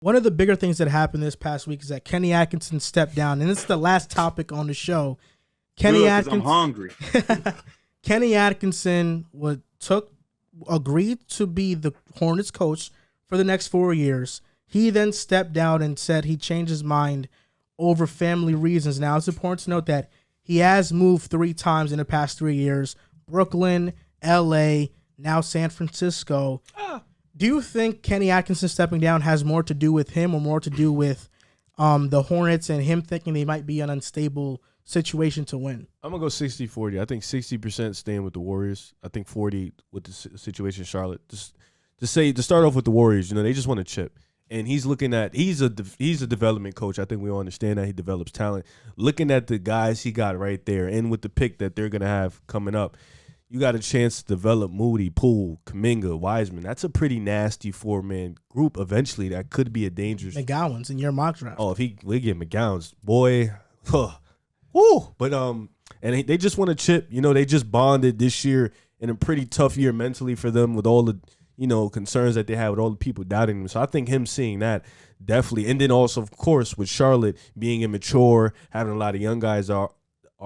One of the bigger things that happened this past week is that Kenny Atkinson stepped down, and this is the last topic on the show. Kenny Atkinson, I'm hungry. Kenny Atkinson agreed to be the Hornets coach for the next 4 years. He then stepped down and said he changed his mind over family reasons. Now, it's important to note that he has moved 3 times in the past 3 years: Brooklyn, L.A., now San Francisco. Do you think Kenny Atkinson stepping down has more to do with him or more to do with the Hornets and him thinking they might be an unstable situation to win? I'm going to go 60-40. I think 60% staying with the Warriors. I think 40 with the situation in Charlotte. To start off with the Warriors, they just want to chip. And he's looking at he's a development coach. I think we all understand that he develops talent. Looking at the guys he got right there, and with the pick that they're gonna have coming up, you got a chance to develop Moody, Poole, Kuminga, Wiseman. That's a pretty nasty 4-man group. Eventually, that could be a dangerous. McGowan's in your mock draft. Oh, if we get McGowan's, boy, whoo! But and they just want to chip. They just bonded this year in a pretty tough year mentally for them with all the concerns that they have with all the people doubting them. So I think him seeing that definitely, and then also, of course, with Charlotte being immature, having a lot of young guys are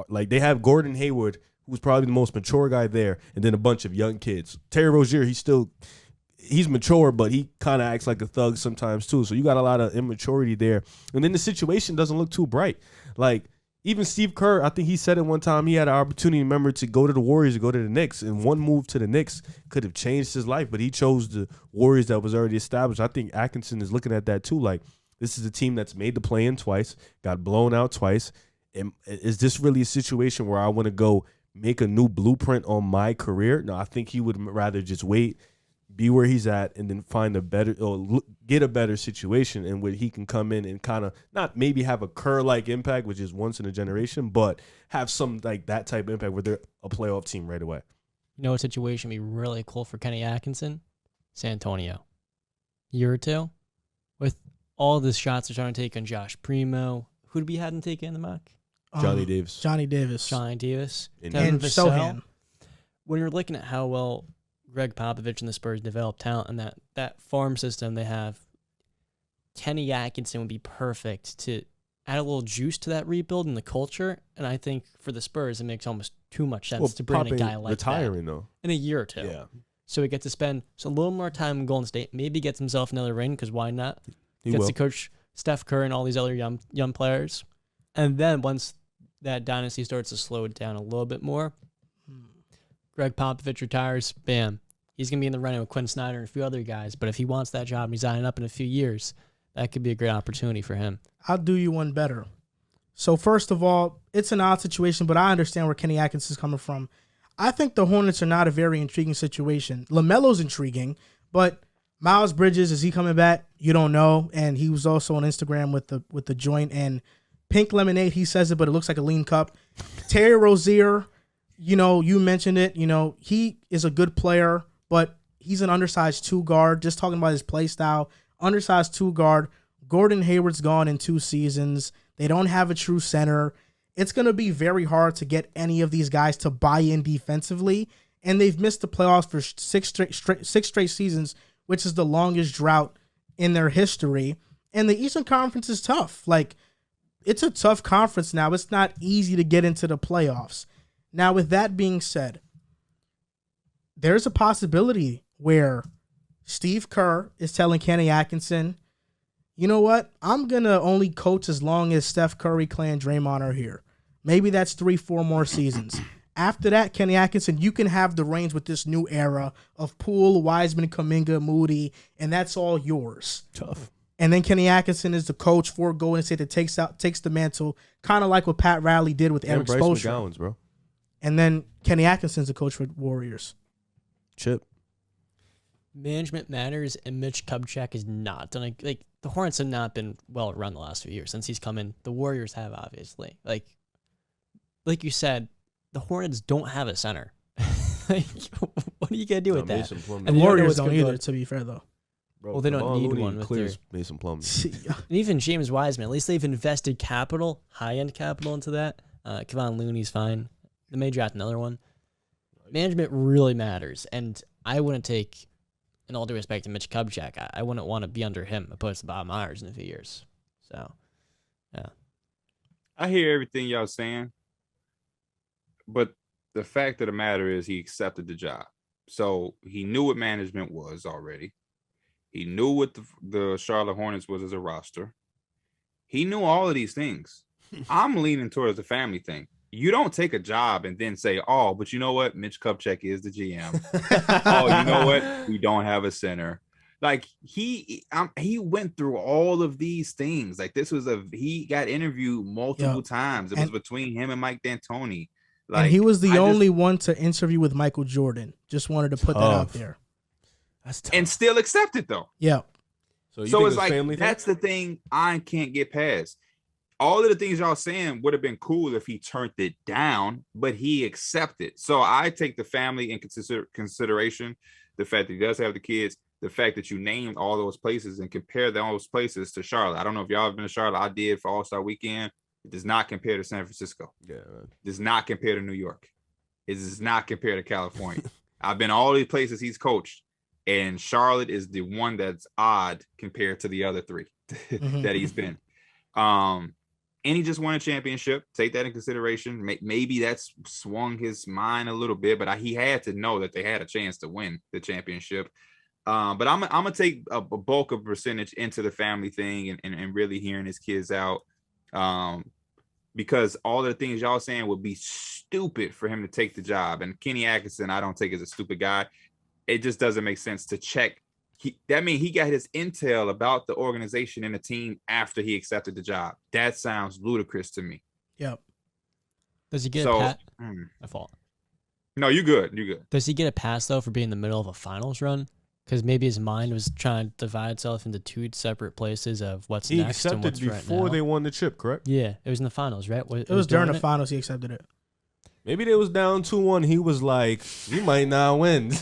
like they have Gordon Hayward, who's probably the most mature guy there, and then a bunch of young kids. Terry Rozier, he's mature, but he kind of acts like a thug sometimes too. So you got a lot of immaturity there, and then the situation doesn't look too bright. Like, even Steve Kerr, I think he said it one time, he had an opportunity, remember, to go to the Warriors, to go to the Knicks, and one move to the Knicks could have changed his life, but he chose the Warriors that was already established. I think Atkinson is looking at that too. Like, this is a team that's made the play-in twice, got blown out twice. And is this really a situation where I want to go make a new blueprint on my career? No, I think he would rather just wait, be where he's at, and then find a better or get a better situation in where he can come in and kind of not maybe have a Kerr-like impact, which is once in a generation, but have some like that type of impact where they're a playoff team right away. A situation would be really cool for Kenny Atkinson? San Antonio. Year or two, with all the shots they're trying to take on Josh Primo. Who did we have him take in the mock? Johnny Davis. Johnny Davis. And Sohan. When you're looking at how well Greg Popovich and the Spurs develop talent and that farm system they have, Kenny Atkinson would be perfect to add a little juice to that rebuild and the culture. And I think for the Spurs, it makes almost too much sense to bring a guy like retiring, that though, in a year or two. Yeah. So he gets to spend a little more time in Golden State. Maybe gets himself another ring, because why not? Gets to coach Steph Curry and all these other young players. And then once that dynasty starts to slow down a little bit more, Greg Popovich retires, bam. He's going to be in the running with Quinn Snyder and a few other guys. But if he wants that job and he's signing up in a few years, that could be a great opportunity for him. I'll do you one better. So first of all, it's an odd situation, but I understand where Kenny Atkinson's coming from. I think the Hornets are not a very intriguing situation. LaMelo's intriguing, but Miles Bridges, is he coming back? You don't know. And he was also on Instagram with the joint and pink lemonade. He says it, but it looks like a lean cup. Terry Rozier, you mentioned it. He is a good player, but he's an undersized 2 guard. Just talking about his play style, undersized 2 guard. Gordon Hayward's gone in 2 seasons. They don't have a true center. It's going to be very hard to get any of these guys to buy in defensively, and they've missed the playoffs for 6 straight seasons, which is the longest drought in their history. And the Eastern Conference is tough. Like, it's a tough conference now. It's not easy to get into the playoffs. Now, with that being said, there's a possibility where Steve Kerr is telling Kenny Atkinson, you know what? I'm going to only coach as long as Steph Curry, Klay, and Draymond are here. Maybe that's 3-4 more seasons. After that, Kenny Atkinson, you can have the reins with this new era of Poole, Wiseman, Kuminga, Moody, and that's all yours. Tough. And then Kenny Atkinson is the coach for Golden State that takes the mantle, kind of like what Pat Riley did with Eric Bryce Spoelstra. McGowan's, bro. And then Kenny Atkinson's the coach for Warriors. Chip. Management matters, and Mitch Kupchak is not done. Like the Hornets have not been well run the last few years since he's come in. The Warriors have, obviously. Like you said, the Hornets don't have a center. What are you gonna do with that? And the Warriors don't either, to be fair, though. Bro, well, they don't need one with their Mason Plumlee. And even James Wiseman, at least they've invested capital, high-end capital into that. Kevon Looney's fine. They may draft another one. Management really matters, and I wouldn't take in all due respect to Mitch Kupchak, I wouldn't want to be under him opposed to Bob Myers in a few years. So, yeah. I hear everything y'all saying, but the fact of the matter is he accepted the job. So he knew what management was already. He knew what the Charlotte Hornets was as a roster. He knew all of these things. I'm leaning towards the family thing. You don't take a job and then say, oh, but you know what? Mitch Kupchak is the GM. Oh, you know what? We don't have a center. Like he went through all of these things. Like he got interviewed multiple times. It was between him and Mike D'Antoni. Like, and he was the only one to interview with Michael Jordan. Just wanted to put that out there. That's tough. And still accepted though. Yeah. So it's like that's the thing I can't get past. All of the things y'all saying would have been cool if he turned it down, but he accepted. So I take the family in consideration, the fact that he does have the kids, the fact that you named all those places and compare those places to Charlotte. I don't know if y'all have been to Charlotte. I did for All-Star Weekend. It does not compare to San Francisco. Yeah. It does not compare to New York. It does not compare to California. I've been all these places he's coached, and Charlotte is the one that's odd compared to the other three that he's been. And he just won a championship. Take that in consideration. Maybe that's swung his mind a little bit, but he had to know that they had a chance to win the championship. But I'm gonna take a bulk of percentage into the family thing and really hearing his kids out. Because all the things y'all saying would be stupid for him to take the job. And Kenny Atkinson, I don't take as a stupid guy. It just doesn't make sense to check. That means he got his intel about the organization and the team after he accepted the job. That sounds ludicrous to me. Yep. Does he get a pass? I fault. No, you good. You good. Does he get a pass though for being in the middle of a finals run? Because maybe his mind was trying to divide itself into two separate places of what's next and what's right now. He accepted before they won the chip, correct? Yeah, it was in the finals, right? It was during the finals he accepted it. Maybe they was down 2-1. He was like, "We might not win.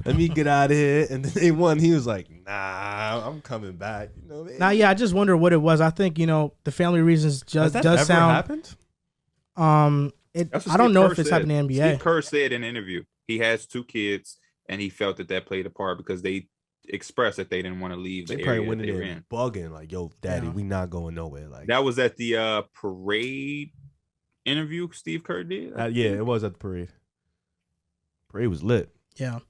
Let me get out of here." And then they won. He was like, "Nah, I'm coming back." You know. Now, yeah, I just wonder what it was. I think the family reasons does ever sound. Happened? I don't know if it's happened in the NBA. Steve Kerr said in an interview he has 2 kids, and he felt that played a part because they expressed that they didn't want to leave the area. They probably went in there bugging like, "Yo, Daddy, we not going nowhere." Like that was at the parade interview Steve Kerr did. Yeah, it was at the parade. Parade was lit. Yeah.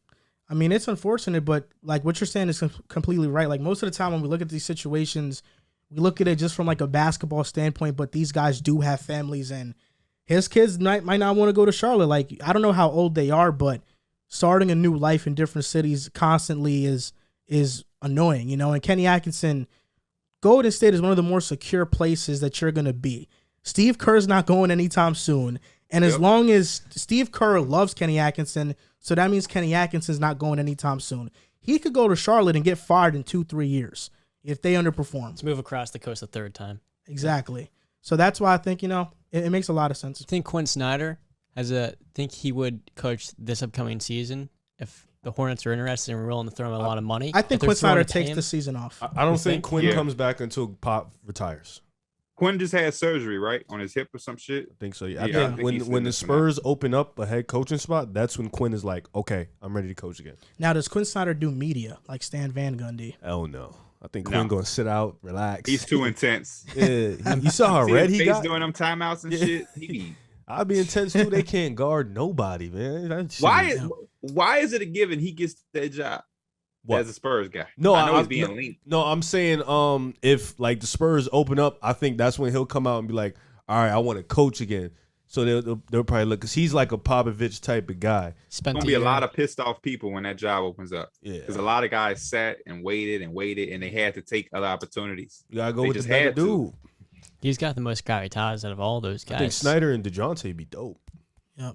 I mean, it's unfortunate, but like what you're saying is completely right. Like most of the time when we look at these situations, we look at it just from like a basketball standpoint, but these guys do have families and his kids might not want to go to Charlotte. Like, I don't know how old they are, but starting a new life in different cities constantly is annoying, and Kenny Atkinson, Golden State is one of the more secure places that you're going to be. Steve Kerr's not going anytime soon. And as long as Steve Kerr loves Kenny Atkinson, so that means Kenny Atkinson's not going anytime soon. He could go to Charlotte and get fired in 2-3 years if they underperform. Let's move across the coast a third time. Exactly. So that's why I think, it makes a lot of sense. I think Quinn Snyder think he would coach this upcoming season if the Hornets are interested and we're willing to throw him a lot of money. I think Quinn Snyder takes the season off. I don't think Quinn comes back until Pop retires. Quinn just had surgery, right, on his hip or some shit. I think so. Yeah. I think when the Spurs open up a head coaching spot, that's when Quinn is like, "Okay, I'm ready to coach again." Now, does Quinn Snyder do media like Stan Van Gundy? Hell no. I think Quinn gonna sit out, relax. He's too intense. Yeah, you saw how red he got doing them timeouts and shit. I'll be intense too. They can't guard nobody, man. Why is it a given he gets that job? What? As a Spurs guy. No, I know he's being linked. No, I'm saying if like the Spurs open up, I think that's when he'll come out and be like, "All right, I want to coach again." So they'll probably look because he's like a Popovich type of guy. There's gonna be a lot of pissed off people when that job opens up. Yeah, because a lot of guys sat and waited, and they had to take other opportunities. You gotta go with the better dude. He's got the most gravitas out of all those guys. I think Snyder and DeJounte be dope. Yep.